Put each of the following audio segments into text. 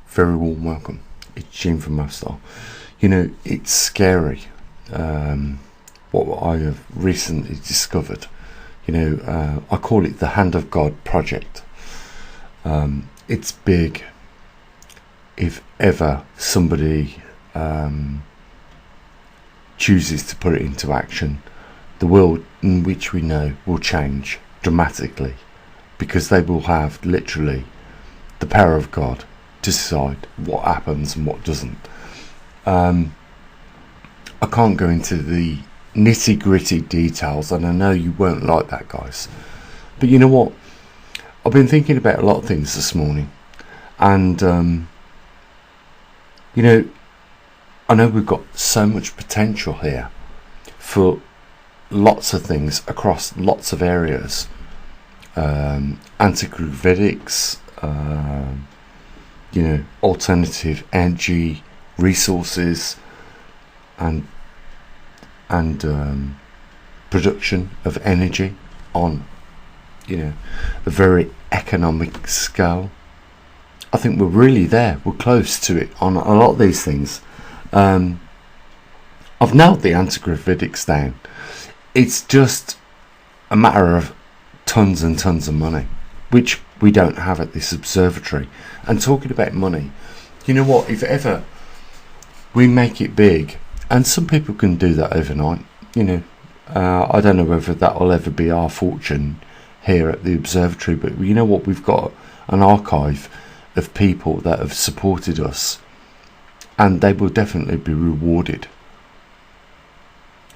Very warm welcome. It's Jim from maverickstar. It's scary what I have recently discovered. I call it the Hand of God project. It's big. If ever somebody chooses to put it into action, the world in which we know will change dramatically, because they will have literally the power of God to decide what happens and what doesn't. I can't go into the nitty-gritty details, and I know you won't like that, guys, but you know what, I've been thinking about a lot of things this morning, and I know we've got so much potential here for lots of things across lots of areas. Anti-gravitics, alternative energy resources, and production of energy on a very economic scale. I think we're really there. We're close to it on a lot of these things. I've nailed the anti-gravitics down. It's just a matter of tons and tons of money, which we don't have at this observatory. And talking about money, you know what, if ever we make it big, and some people can do that overnight, I don't know whether that will ever be our fortune here at the observatory, but you know what, we've got an archive of people that have supported us, and they will definitely be rewarded.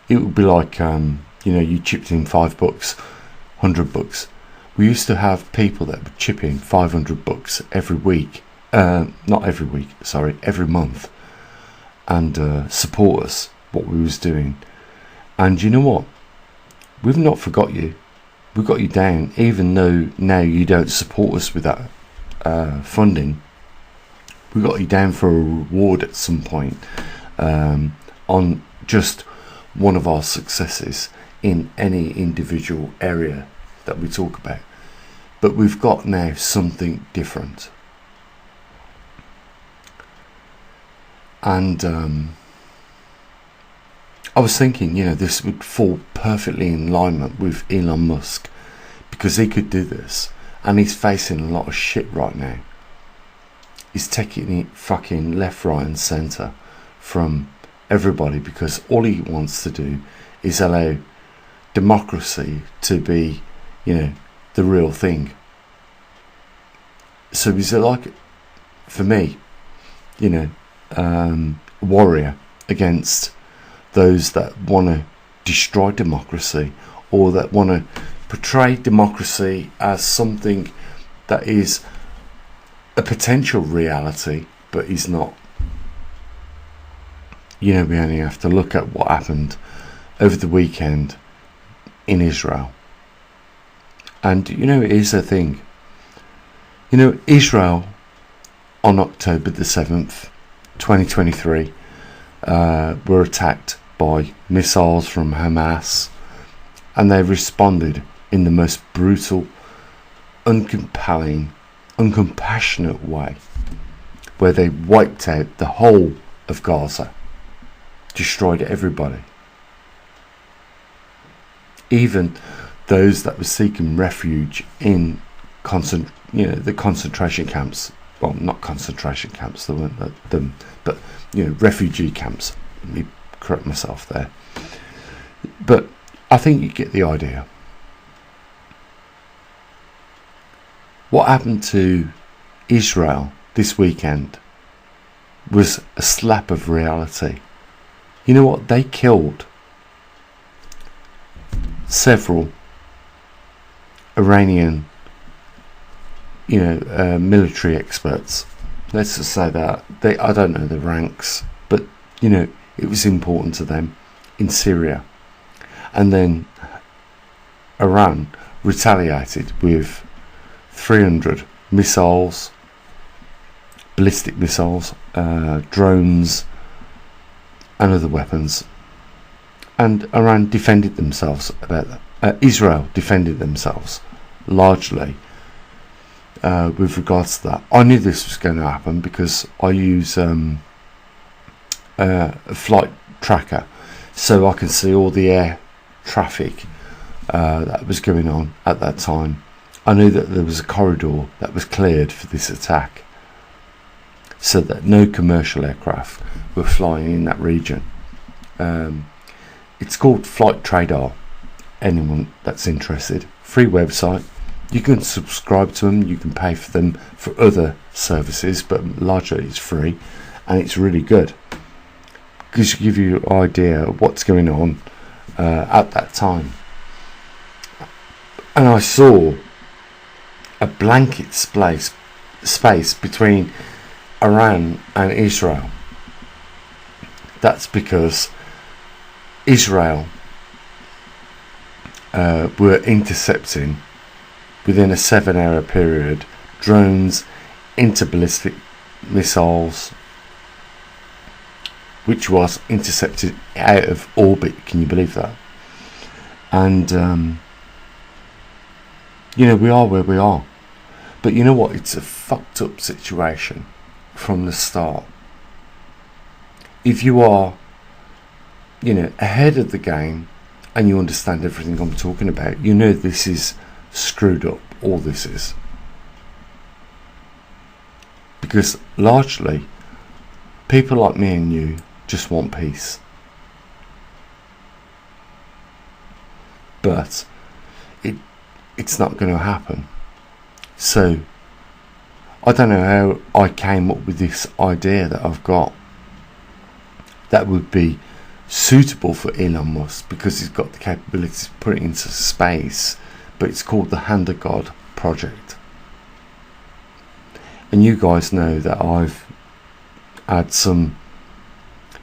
It would be like you chipped in $5, $100. We used to have people that would chip in $500 every week, not every week, sorry, every month, and support us, what we was doing. And you know what, we've not forgot you. We've got you down, even though now you don't support us with that funding. We got you down for a reward at some point on just one of our successes in any individual area that we talk about. But we've got now something different, and I was thinking, this would fall perfectly in alignment with Elon Musk, because he could do this, and he's facing a lot of shit right now. He's taking it fucking left, right and centre from everybody, because all he wants to do is allow democracy to be, the real thing. So he's like, for me, warrior against those that want to destroy democracy, or that want to portray democracy as something that is a potential reality but is not. We only have to look at what happened over the weekend in Israel. And it is a thing. Israel on October the 7th 2023 were attacked by missiles from Hamas, and they responded in the most brutal, uncompassionate way, where they wiped out the whole of Gaza, destroyed everybody, even those that were seeking refuge in the concentration camps. Well, not concentration camps, they weren't them, but refugee camps. Let me correct myself there. But I think you get the idea. What happened to Israel this weekend was a slap of reality. You know what? They killed several Iranian, military experts. Let's just say that. I don't know the ranks, but it was important to them in Syria. And then Iran retaliated with 300 missiles, ballistic missiles, drones and other weapons. And Iran defended themselves about that. Israel defended themselves largely with regards to that. I knew this was going to happen because I use a flight tracker, so I can see all the air traffic that was going on at that time. I knew that there was a corridor that was cleared for this attack, so that no commercial aircraft were flying in that region. It's called Flight Radar. Anyone that's interested, free website. You can subscribe to them, you can pay for them for other services, but largely it's free, and it's really good because it gives you an idea of what's going on at that time. And I saw a blanket space between Iran and Israel. That's because Israel were intercepting within a 7-hour period drones, interballistic missiles, which was intercepted out of orbit. Can you believe that? And we are where we are, but you know what, it's a fucked up situation from the start. If you are ahead of the game and you understand everything I'm talking about, you know this is screwed up. All this is because largely people like me and you just want peace, but it's not going to happen. So I don't know how I came up with this idea that I've got that would be suitable for Elon Musk, because he's got the capability to put it into space, but it's called the Hand of God project. And you guys know that I've had some,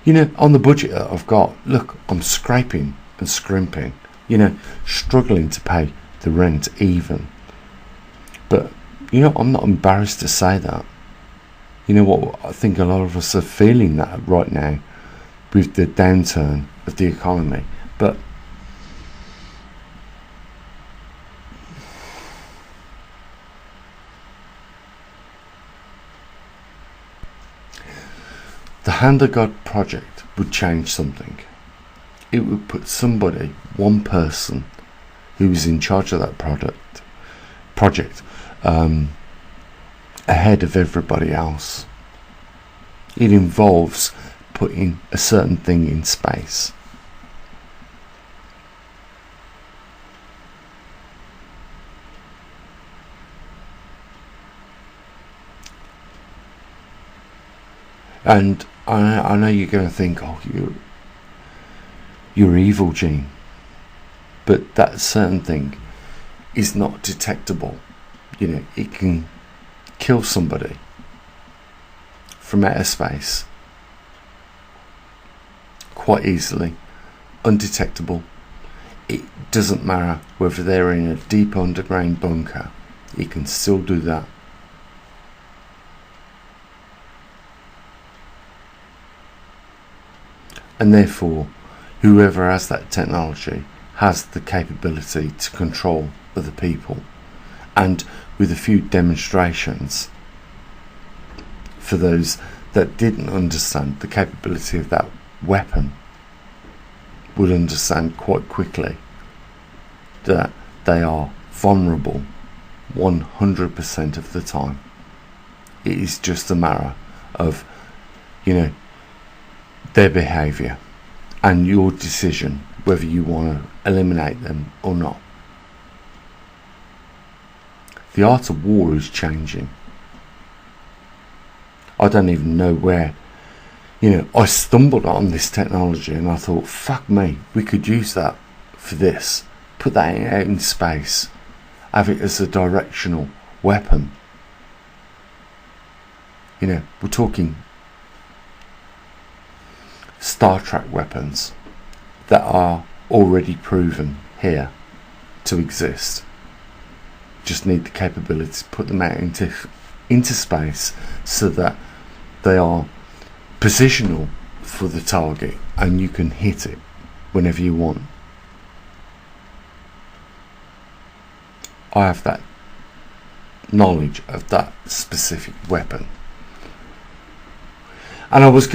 on the budget that I've got, look, I'm scraping and scrimping, struggling to pay the rent even. But I'm not embarrassed to say that. You know what, I think a lot of us are feeling that right now with the downturn of the economy. But the Hand of God project would change something. It would put somebody, one person, who was in charge of that project ahead of everybody else. It involves putting a certain thing in space. And I know you're going to think, oh, you're evil, Gene. But that certain thing is not detectable. It can kill somebody from outer space quite easily, undetectable. It doesn't matter whether they're in a deep underground bunker, it can still do that. And therefore, whoever has that technology has the capability to control other people. And with a few demonstrations for those that didn't understand the capability of that weapon, would understand quite quickly that they are vulnerable 100% of the time. It is just a matter of their behaviour and your decision whether you want to eliminate them or not. The art of war is changing. I don't even know where, I stumbled on this technology and I thought, fuck me, we could use that for this. Put that out in space, have it as a directional weapon. We're talking Star Trek weapons that are already proven here to exist. Just need the capability to put them out into space so that they are positional for the target and you can hit it whenever you want. I have that knowledge of that specific weapon. And I was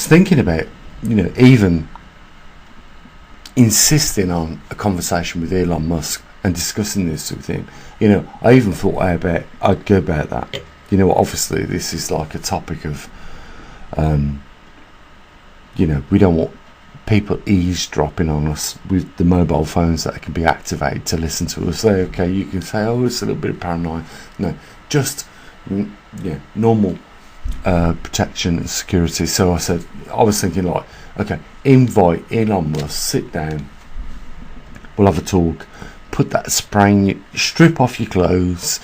thinking about, even insisting on a conversation with Elon Musk and discussing this with him. I even thought I'd go about that. Obviously this is like a topic of, we don't want people eavesdropping on us with the mobile phones that can be activated to listen to us. Okay, you can say, oh, it's a little bit of paranoia. No, just normal protection and security. So I was thinking, like, okay, invite Elon Musk, sit down, we'll have a talk, put that spray in you, strip off your clothes,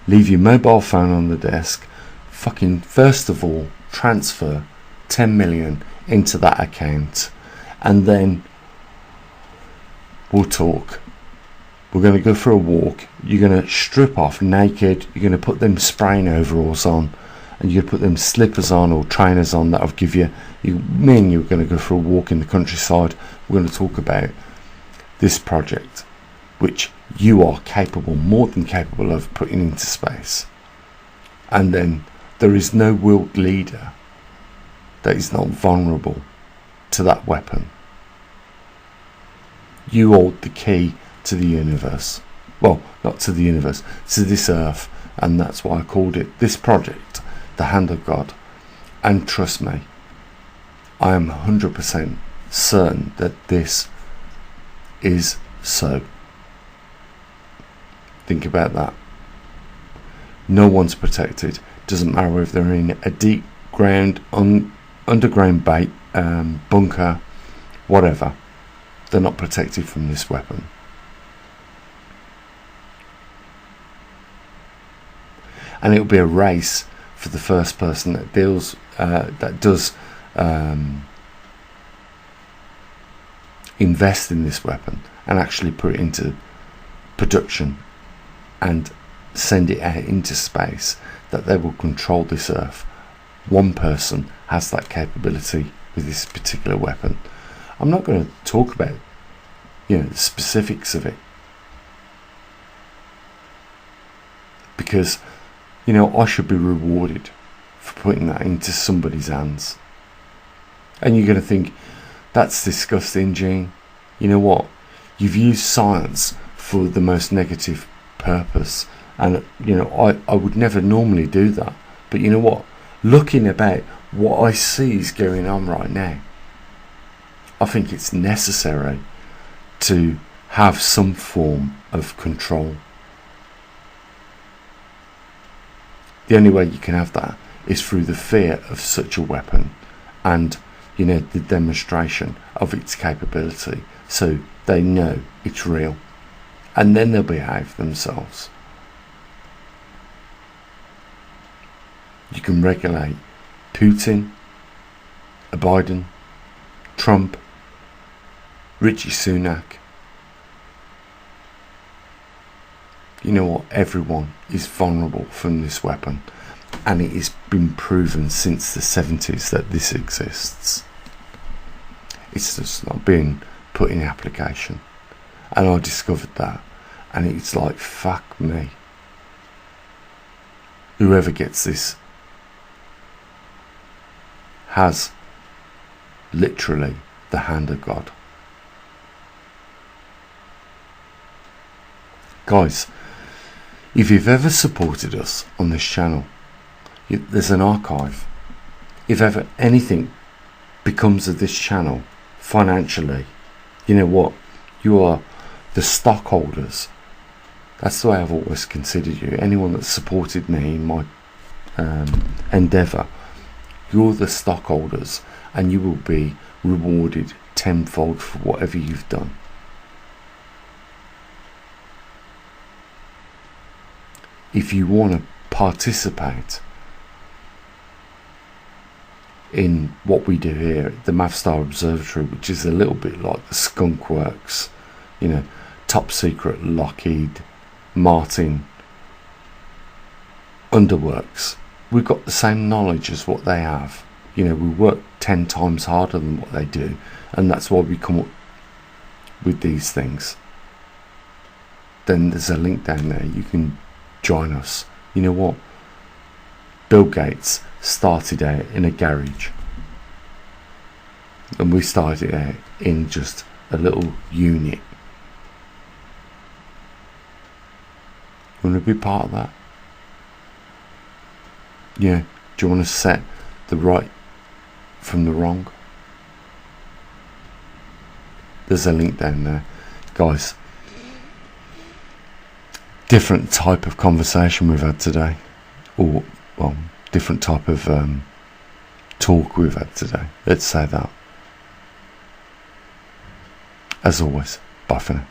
leave your mobile phone on the desk, fucking first of all transfer 10 million into that account, and then we'll talk. We're going to go for a walk. You're going to strip off naked. You're going to put them spraying overalls on, and you're going to put them slippers on or trainers on that I'll give you. Me and you are going to go for a walk in the countryside. We're going to talk about this project, which you are capable, more than capable, of putting into space. And then there is no world leader that is not vulnerable to that weapon. You hold the key to the universe. Well, not to the universe, to this earth. And that's why I called it, this project, the Hand of God. And trust me, I am 100% certain that this is so. Think about that. No one's protected. Doesn't matter if they're in a deep ground, underground bunker, whatever. They're not protected from this weapon. And it'll be a race for the first person that does invest in this weapon and actually put it into production and send it out into space, that they will control this earth. One person has that capability with this particular weapon. I'm not going to talk about the specifics of it, because I should be rewarded for putting that into somebody's hands. And you're going to think, that's disgusting, Gene. You know what? You've used science for the most negative purpose, and I would never normally do that. But you know what? Looking about what I see is going on right now, I think it's necessary to have some form of control. The only way you can have that is through the fear of such a weapon and the demonstration of its capability, so they know it's real, and then they'll behave themselves. You can regulate Putin, Biden, Trump, Richie Sunak. You know what? Everyone is vulnerable from this weapon, and it has been proven since the 70s that this exists. It's just not been put in application, and I discovered that, and it's like, fuck me. Whoever gets this has literally the hand of God. Guys, if you've ever supported us on this channel, there's an archive. If ever anything becomes of this channel financially, you know what? You are the stockholders. That's the way I've always considered you. Anyone that's supported me in my endeavour, you're the stockholders, and you will be rewarded tenfold for whatever you've done. If you want to participate in what we do here at the maverickstar Observatory, which is a little bit like the Skunk Works, top secret Lockheed Martin underworks, we've got the same knowledge as what they have. We work 10 times harder than what they do, and that's why we come up with these things. Then there's a link down there. You can join us. You know what? Bill Gates started out in a garage, and we started out in just a little unit. You want to be part of that? Yeah. Do you want to set the right from the wrong? There's a link down there, guys. Different type of conversation we've had today, or well, different type of talk we've had today. Let's say that. As always, bye for now.